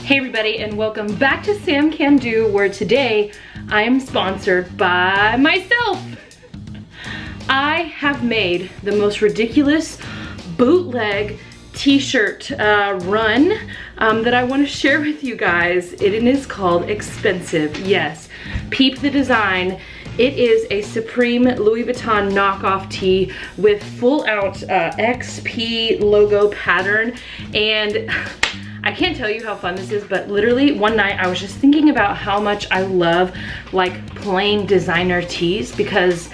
Hey everybody, and welcome back to Sam Can Do, where today I am sponsored by myself. I have made the most ridiculous bootleg t-shirt run that I want to share with you guys. It is called Expensive. Yes, peep the design. It is a Supreme Louis Vuitton knockoff tee with full out XP logo pattern, and I can't tell you how fun this is, but literally one night I was just thinking about how much I love like plain designer tees, because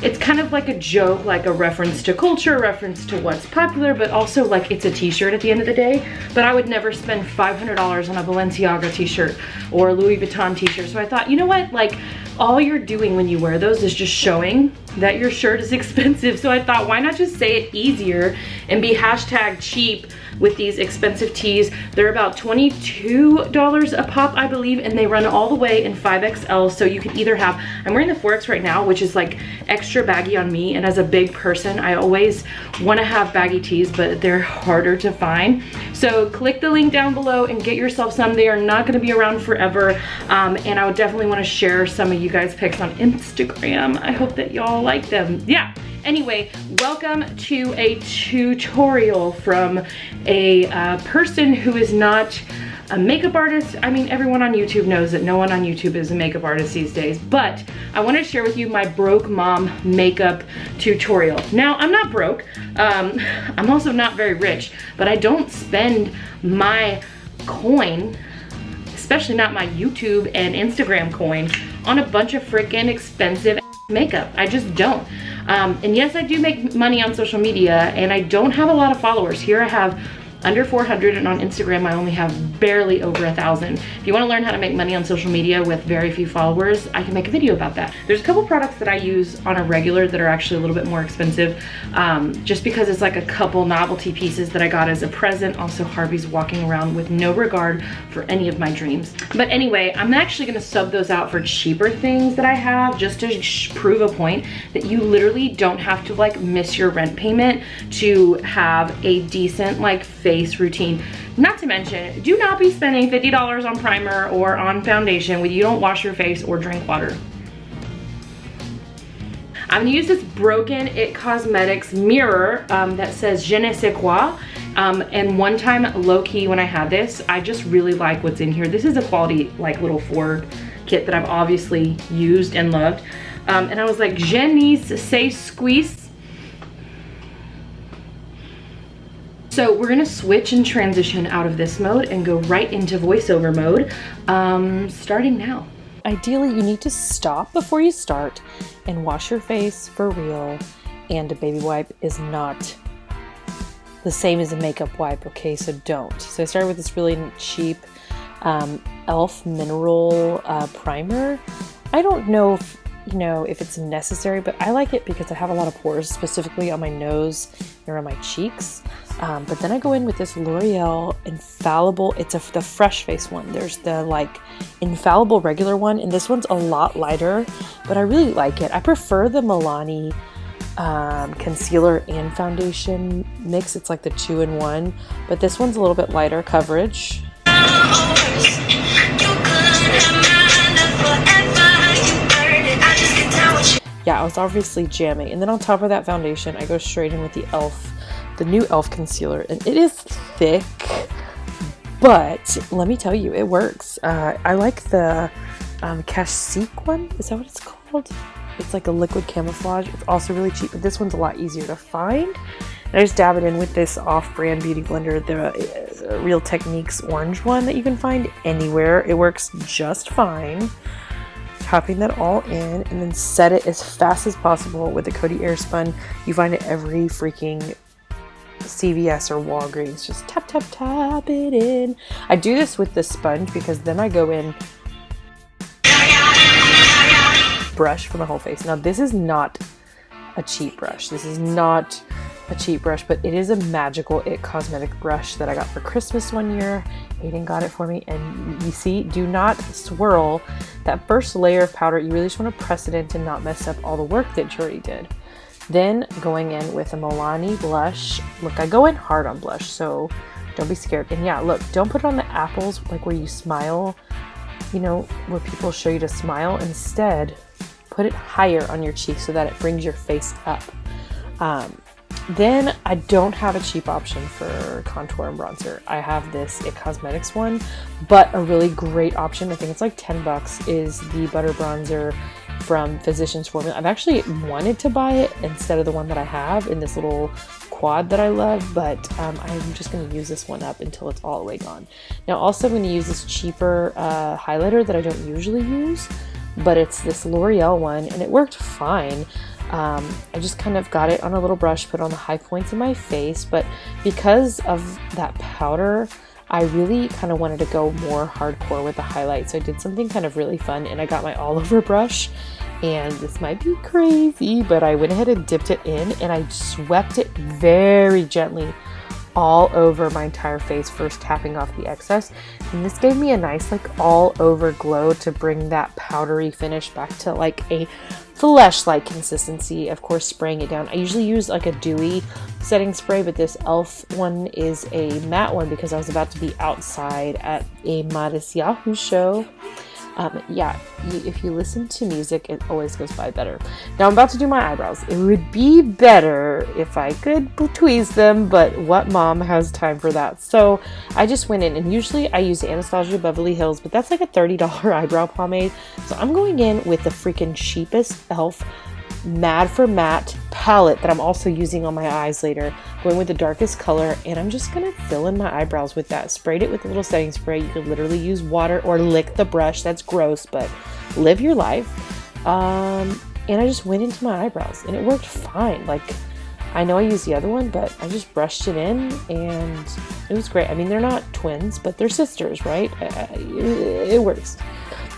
it's kind of like a joke, like a reference to culture, a reference to what's popular, but also like it's a t-shirt at the end of the day. But I would never spend $500 on a Balenciaga t-shirt or a Louis Vuitton t-shirt. So I thought, you know what, like all you're doing when you wear those is just showing that your shirt is expensive. So I thought, why not just say it easier and be hashtag cheap with these expensive tees. They're about $22 a pop, I believe, and they run all the way in 5XL. So you can either have, I'm wearing the 4X right now, which is like extra baggy on me, and as a big person, I always want to have baggy tees, but they're harder to find. So click the link down below and get yourself some. They are not going to be around forever, and I would definitely want to share some of you guys' pics on Instagram. I hope that y'all like them. Yeah. Anyway, welcome to a tutorial from a person who is not a makeup artist. I mean, everyone on YouTube knows that no one on YouTube is a makeup artist these days, but I want to share with you my broke mom makeup tutorial. Now, I'm not broke. I'm also not very rich, but I don't spend my coin, especially not my YouTube and Instagram coin, on a bunch of freaking expensive makeup. I just don't. And yes, I do make money on social media, and I don't have a lot of followers. Here I have under 400, and on Instagram I only have barely over 1,000. If you want to learn how to make money on social media with very few followers, I can make a video about that. There's a couple products that I use on a regular that are actually a little bit more expensive, just because it's like a couple novelty pieces that I got as a present. Also, Harvey's walking around with no regard for any of my dreams. But anyway, I'm actually going to sub those out for cheaper things that I have, just to prove a point that you literally don't have to like miss your rent payment to have a decent like face routine. Not to mention, do not be spending $50 on primer or on foundation when you don't wash your face or drink water. I'm gonna use this Broken It Cosmetics mirror that says Je ne sais quoi. And one time, low-key, when I had this, I just really like what's in here. This is a quality like little Ford kit that I've obviously used and loved. And I was like, Je ne sais quoi. So we're gonna switch and transition out of this mode and go right into voiceover mode, starting now. Ideally, you need to stop before you start and wash your face for real. And a baby wipe is not the same as a makeup wipe, okay? So don't. So I started with this really cheap e.l.f. mineral primer. I don't know if, you know, if it's necessary, but I like it because I have a lot of pores, specifically on my nose and around my cheeks. But then I go in with this L'Oreal Infallible. It's the fresh face one. There's the like Infallible regular one, and this one's a lot lighter, but I really like it. I prefer the Milani concealer and foundation mix. It's like the 2-in-1, but this one's a little bit lighter coverage. Yeah, I was obviously jamming. And then on top of that foundation, I go straight in with the e.l.f. the new e.l.f. concealer, and it is thick, but let me tell you, it works. I like the Cachique one. Is that what it's called? It's like a liquid camouflage. It's also really cheap, but this one's a lot easier to find. And I just dab it in with this off-brand beauty blender, the Real Techniques orange one that you can find anywhere. It works just fine. Tapping that all in, and then set it as fast as possible with the Coty Airspun. You find it every freaking CVS or Walgreens. Just tap, tap, tap it in. I do this with the sponge because then I go in brush for my whole face. Now this is not a cheap brush. This is not a cheap brush, but it is a magical It Cosmetic brush that I got for Christmas one year. Aiden got it for me, and you see, do not swirl that first layer of powder. You really just want to press it in to not mess up all the work that you already did. Then going in with a Milani blush. Look, I go in hard on blush, so Don't be scared. And yeah, look, don't put it on the apples, like where you smile, you know, where people show you to smile. Instead, put it higher on your cheek so that it brings your face up. Then I don't have a cheap option for contour and bronzer. I have this IT Cosmetics one, but a really great option, I think it's like $10, is the Butter Bronzer from Physicians Formula. I've actually wanted to buy it instead of the one that I have in this little quad that I love, but I'm just going to use this one up until it's all the way gone. Now also I'm going to use this cheaper highlighter that I don't usually use, but it's this L'Oreal one, and it worked fine. I just kind of got it on a little brush, put on the high points of my face, but because of that powder, I really kind of wanted to go more hardcore with the highlight, so I did something kind of really fun, and I got my all over brush, and this might be crazy, but I went ahead and dipped it in, and I swept it very gently all over my entire face, first tapping off the excess, and this gave me a nice like all over glow to bring that powdery finish back to like a flesh-like consistency. Of course, spraying it down. I usually use like a dewy setting spray, but this e.l.f. one is a matte one because I was about to be outside at a Modest Yahoo show. If you listen to music, it always goes by better. Now I'm about to do my eyebrows. It would be better if I could tweeze them, but what mom has time for that? So I just went in, and usually I use Anastasia Beverly Hills, but that's like a $30 eyebrow pomade. So I'm going in with the freaking cheapest e.l.f. Mad for Matte palette that I'm also using on my eyes later, going with the darkest color, and I'm just gonna fill in my eyebrows with that. Sprayed it with a little setting spray. You could literally use water or lick the brush. That's gross, but live your life. And I just went into my eyebrows, and it worked fine. Like, I know I used the other one, but I just brushed it in, and it was great. I mean, they're not twins, but they're sisters, right? It works.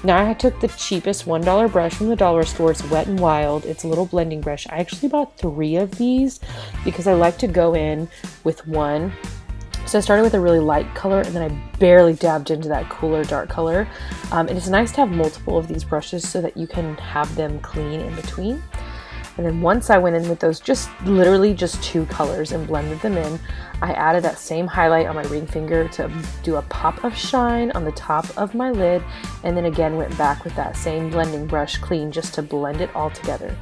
Now I took the cheapest $1 brush from the dollar store. It's Wet n Wild. It's a little blending brush. I actually bought 3 of these because I like to go in with one. So I started with a really light color, and then I barely dabbed into that cooler dark color. And it's nice to have multiple of these brushes so that you can have them clean in between. And then once I went in with those literally just 2 colors and blended them in, I added that same highlight on my ring finger to do a pop of shine on the top of my lid, and then again went back with that same blending brush clean just to blend it all together.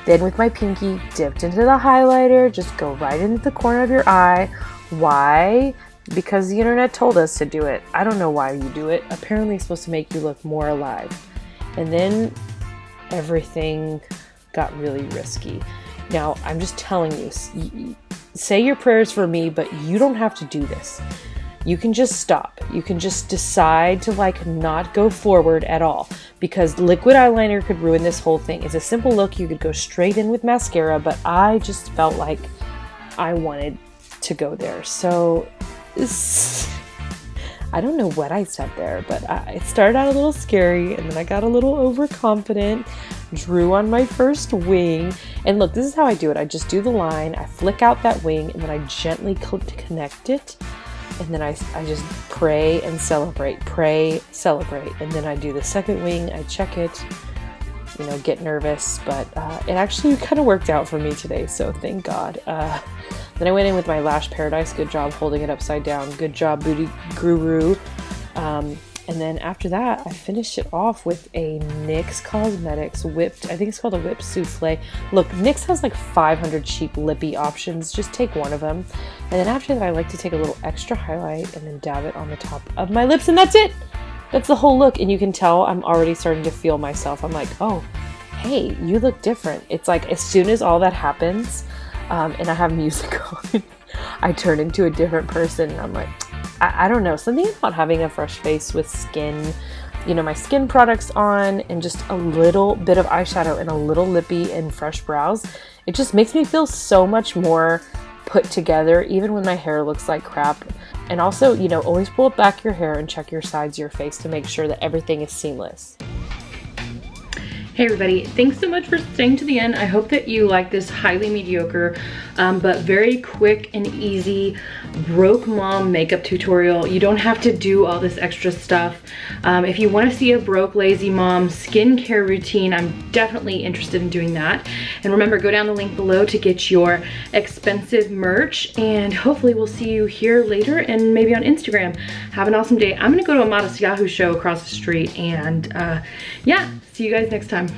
Then with my pinky, dipped into the highlighter, just go right into the corner of your eye. Why? Because the internet told us to do it. I don't know why you do it. Apparently it's supposed to make you look more alive. And then everything got really risky. Now, I'm just telling you, say your prayers for me, but you don't have to do this. You can just stop. You can just decide to like not go forward at all, because liquid eyeliner could ruin this whole thing. It's a simple look. You could go straight in with mascara, but I just felt like I wanted to go there. So I don't know what I said there, but it started out a little scary, and then I got a little overconfident, drew on my first wing, and look, this is how I do it. I just do the line, I flick out that wing, and then I gently connect it, and then I just pray and celebrate, and then I do the second wing, I check it, you know, get nervous, but it actually kind of worked out for me today, so thank God. Then I went in with my Lash Paradise. Good job holding it upside down. Good job, Beauty Guru. And then after that, I finished it off with a NYX Cosmetics whipped, I think it's called a whipped souffle. Look, NYX has like 500 cheap lippy options. Just take one of them. And then after that, I like to take a little extra highlight and then dab it on the top of my lips, and that's it. That's the whole look. And you can tell I'm already starting to feel myself. I'm like, oh, hey, you look different. It's like as soon as all that happens, and I have music on, I turn into a different person, and I'm like, I don't know, something about having a fresh face with skin, you know, my skin products on, and just a little bit of eyeshadow and a little lippy and fresh brows, it just makes me feel so much more put together, even when my hair looks like crap. And also, you know, always pull back your hair and check your sides of your face to make sure that everything is seamless. Hey everybody, thanks so much for staying to the end. I hope that you like this highly mediocre, but very quick and easy broke mom makeup tutorial. You don't have to do all this extra stuff. If you want to see a broke lazy mom skincare routine, I'm definitely interested in doing that. And remember, go down the link below to get your expensive merch, and hopefully we'll see you here later and maybe on Instagram. Have an awesome day. I'm gonna go to a Modest Yahoo show across the street, and yeah, see you guys next time.